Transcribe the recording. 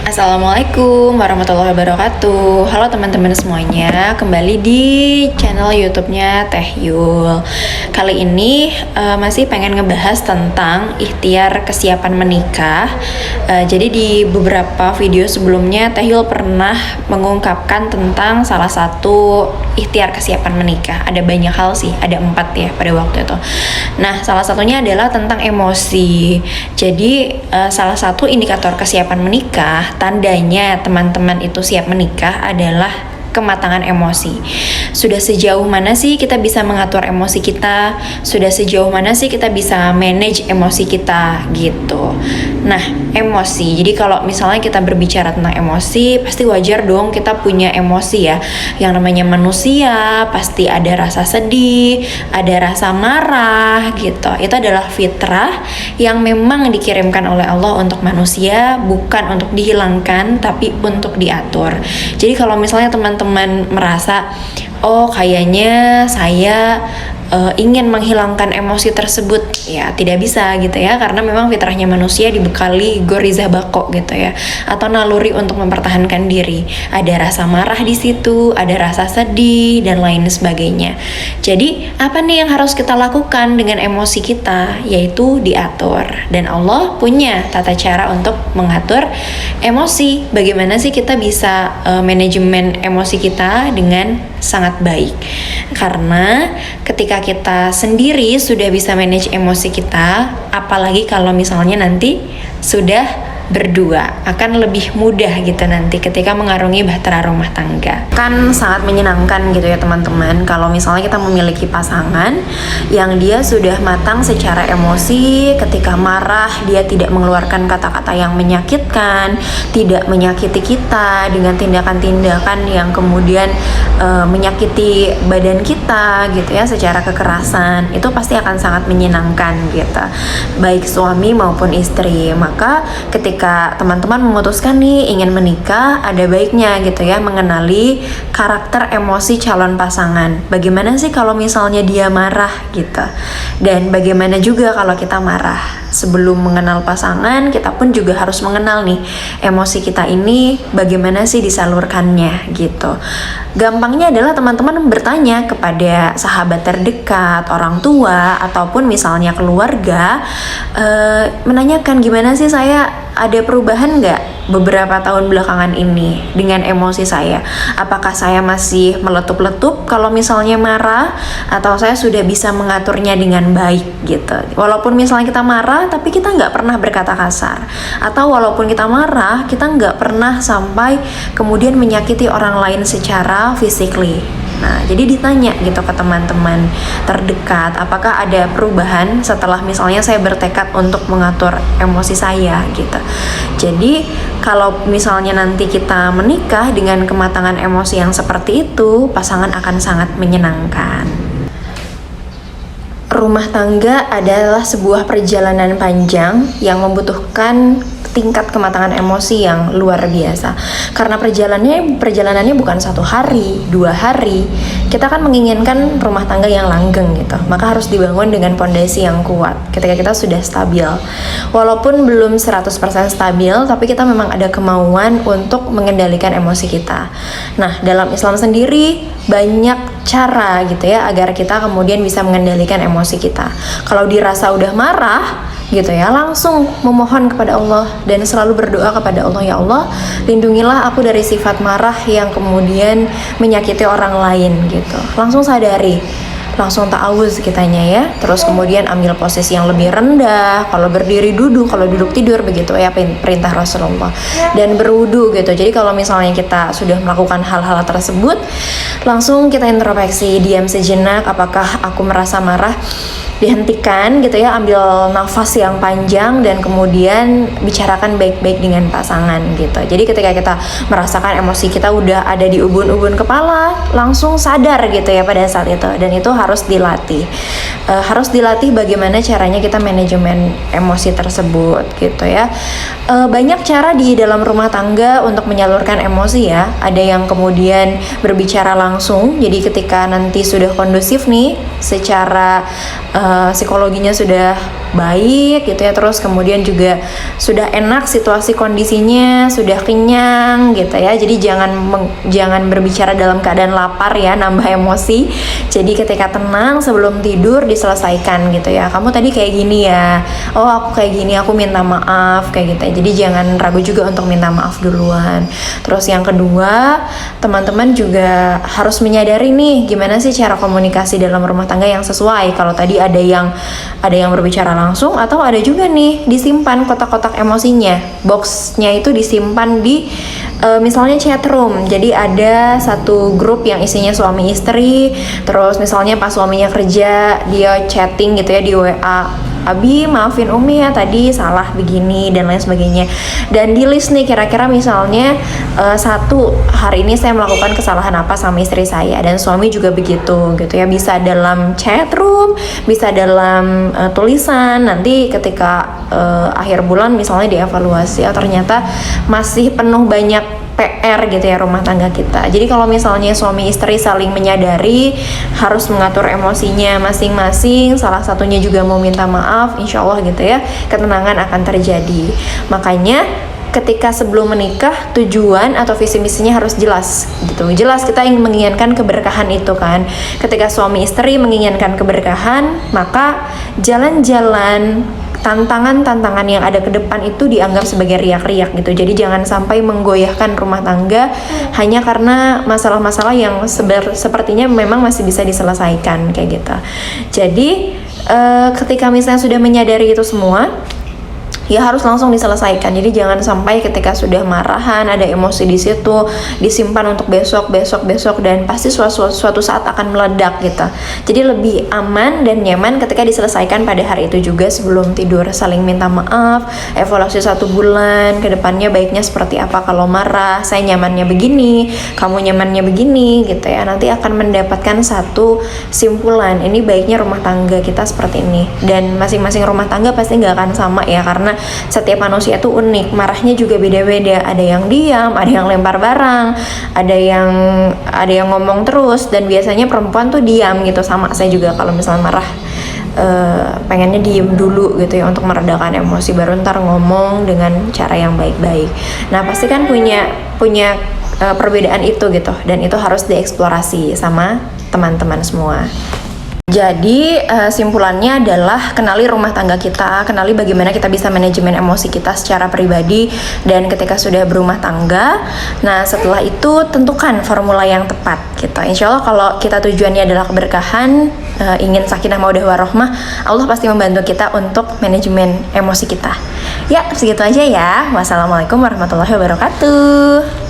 Assalamualaikum warahmatullahi wabarakatuh. Halo teman-teman semuanya, kembali di channel YouTube-nya Teh Yul. Kali ini masih pengen ngebahas tentang ikhtiar kesiapan menikah. Jadi di beberapa video sebelumnya Teh Yul pernah mengungkapkan tentang salah satu ikhtiar kesiapan menikah. Ada banyak hal sih, ada 4 ya pada waktu itu. Nah, salah satunya adalah tentang emosi. Jadi salah satu indikator kesiapan menikah, tandanya teman-teman itu siap menikah adalah kematangan emosi. Sudah sejauh mana sih kita bisa mengatur emosi kita? Sudah sejauh mana sih kita bisa manage emosi kita gitu. Nah, emosi. Jadi kalau misalnya kita berbicara tentang emosi, pasti wajar dong kita punya emosi ya. Yang namanya manusia, pasti ada rasa sedih, ada rasa marah gitu. Itu adalah fitrah yang memang dikirimkan oleh Allah untuk manusia, bukan untuk dihilangkan, tapi untuk diatur. Jadi kalau misalnya teman-teman merasa, oh kayaknya saya ingin menghilangkan emosi tersebut, ya tidak bisa gitu ya, karena memang fitrahnya manusia dibekali gorizah bako gitu ya, atau naluri untuk mempertahankan diri. Ada rasa marah di situ, ada rasa sedih dan lain sebagainya. Jadi apa nih yang harus kita lakukan dengan emosi kita? Yaitu diatur, dan Allah punya tata cara untuk mengatur emosi. Bagaimana sih kita bisa manajemen emosi kita dengan sangat baik? Karena ketika kita sendiri sudah bisa manage emosi kita, apalagi kalau misalnya nanti sudah berdua, akan lebih mudah gitu nanti ketika mengarungi bahtera rumah tangga. Kan sangat menyenangkan gitu ya teman-teman, kalau misalnya kita memiliki pasangan yang dia sudah matang secara emosi. Ketika marah dia tidak mengeluarkan kata-kata yang menyakitkan, tidak menyakiti kita dengan tindakan-tindakan yang kemudian menyakiti badan kita gitu ya, secara kekerasan. Itu pasti akan sangat menyenangkan gitu, baik suami maupun istri. Maka ketika teman-teman memutuskan nih ingin menikah, ada baiknya gitu ya mengenali karakter emosi calon pasangan. Bagaimana sih kalau misalnya dia marah gitu, dan bagaimana juga kalau kita marah. Sebelum mengenal pasangan, kita pun juga harus mengenal nih emosi kita ini bagaimana sih disalurkannya gitu. Gampangnya adalah teman-teman bertanya kepada sahabat terdekat, orang tua, ataupun misalnya keluarga, menanyakan gimana sih saya, ada perubahan nggak beberapa tahun belakangan ini dengan emosi saya? Apakah saya masih meletup-letup kalau misalnya marah, atau saya sudah bisa mengaturnya dengan baik gitu? Walaupun misalnya kita marah, tapi kita nggak pernah berkata kasar, atau walaupun kita marah, kita nggak pernah sampai kemudian menyakiti orang lain secara physically. Nah, jadi ditanya gitu ke teman-teman terdekat, apakah ada perubahan setelah misalnya saya bertekad untuk mengatur emosi saya gitu. Jadi kalau misalnya nanti kita menikah dengan kematangan emosi yang seperti itu, pasangan akan sangat menyenangkan. Rumah tangga adalah sebuah perjalanan panjang yang membutuhkan tingkat kematangan emosi yang luar biasa. Karena perjalanannya bukan 1 hari, 2 hari. Kita kan menginginkan rumah tangga yang langgeng gitu. Maka harus dibangun dengan pondasi yang kuat ketika kita sudah stabil. Walaupun belum 100% stabil, tapi kita memang ada kemauan untuk mengendalikan emosi kita. Nah, dalam Islam sendiri banyak cara gitu ya agar kita kemudian bisa mengendalikan emosi kita. Kalau dirasa udah marah gitu ya, langsung memohon kepada Allah dan selalu berdoa kepada Allah, ya Allah, lindungilah aku dari sifat marah yang kemudian menyakiti orang lain gitu. Langsung sadari, langsung ta'awuz kitanya ya. Terus kemudian ambil posisi yang lebih rendah, kalau berdiri duduk, kalau duduk tidur, begitu ya perintah Rasulullah. Dan berwudu gitu. Jadi kalau misalnya kita sudah melakukan hal-hal tersebut, langsung kita introspeksi, diam sejenak, apakah aku merasa marah? Dihentikan gitu ya, ambil nafas yang panjang dan kemudian bicarakan baik-baik dengan pasangan gitu. Jadi ketika kita merasakan emosi kita udah ada di ubun-ubun kepala, langsung sadar gitu ya pada saat itu, dan itu harus dilatih. Harus dilatih bagaimana caranya kita manajemen emosi tersebut gitu ya. Banyak cara di dalam rumah tangga untuk menyalurkan emosi ya. Ada yang kemudian berbicara langsung, jadi ketika nanti sudah kondusif nih secara psikologinya sudah baik gitu ya, terus kemudian juga sudah enak situasi kondisinya, sudah kenyang gitu ya. Jadi jangan berbicara dalam keadaan lapar ya, nambah emosi. Jadi ketika tenang sebelum tidur diselesaikan gitu ya. Kamu tadi kayak gini ya, oh aku kayak gini, aku minta maaf kayak gitu ya. Jadi jangan ragu juga untuk minta maaf duluan. Terus yang kedua, teman-teman juga harus menyadari nih gimana sih cara komunikasi dalam rumah tangga yang sesuai. Kalau tadi ada yang berbicara langsung, atau ada juga nih disimpan kotak-kotak emosinya. Boxnya itu disimpan di misalnya chat room. Jadi ada satu grup yang isinya suami istri, terus misalnya pas suaminya kerja dia chatting gitu ya di WA, Abi maafin Umi ya tadi salah begini dan lain sebagainya, dan di list nih kira-kira misalnya satu hari ini saya melakukan kesalahan apa sama istri saya, dan suami juga begitu gitu ya. Bisa dalam chat room, bisa dalam tulisan. Nanti ketika akhir bulan misalnya dievaluasi, oh ternyata masih penuh banyak PR gitu ya rumah tangga kita. Jadi kalau misalnya suami istri saling menyadari harus mengatur emosinya masing-masing, salah satunya juga mau minta maaf, insya Allah gitu ya, ketenangan akan terjadi. Makanya ketika sebelum menikah tujuan atau visi misinya harus jelas gitu. Jelas kita ingin menginginkan keberkahan itu kan. Ketika suami istri menginginkan keberkahan, maka jalan-jalan tantangan-tantangan yang ada ke depan itu dianggap sebagai riak-riak gitu. Jadi jangan sampai menggoyahkan rumah tangga hanya karena masalah-masalah yang sepertinya memang masih bisa diselesaikan kayak gitu. Jadi ketika misalnya sudah menyadari itu semua, ya harus langsung diselesaikan. Jadi jangan sampai ketika sudah marahan, ada emosi di situ, disimpan untuk besok, dan pasti suatu saat akan meledak gitu. Jadi lebih aman dan nyaman ketika diselesaikan pada hari itu juga sebelum tidur. Saling minta maaf, evaluasi 1 bulan ke depannya baiknya seperti apa. Kalau marah, saya nyamannya begini, kamu nyamannya begini gitu ya. Nanti akan mendapatkan satu simpulan, ini baiknya rumah tangga kita seperti ini. Dan masing-masing rumah tangga pasti nggak akan sama ya, karena setiap manusia itu unik, marahnya juga beda-beda. Ada yang diam, ada yang lempar barang, ada yang ngomong terus, dan biasanya perempuan tuh diam gitu. Sama saya juga kalau misalnya marah pengennya diem dulu gitu ya untuk meredakan emosi, baru ntar ngomong dengan cara yang baik-baik. Nah pasti kan punya perbedaan itu gitu, dan itu harus dieksplorasi sama teman-teman semua. Jadi simpulannya adalah kenali rumah tangga kita, kenali bagaimana kita bisa manajemen emosi kita secara pribadi dan ketika sudah berumah tangga. Nah setelah itu tentukan formula yang tepat gitu. Insya Allah kalau kita tujuannya adalah keberkahan, ingin sakinah mawaddah warohmah, Allah pasti membantu kita untuk manajemen emosi kita. Ya segitu aja ya. Wassalamualaikum warahmatullahi wabarakatuh.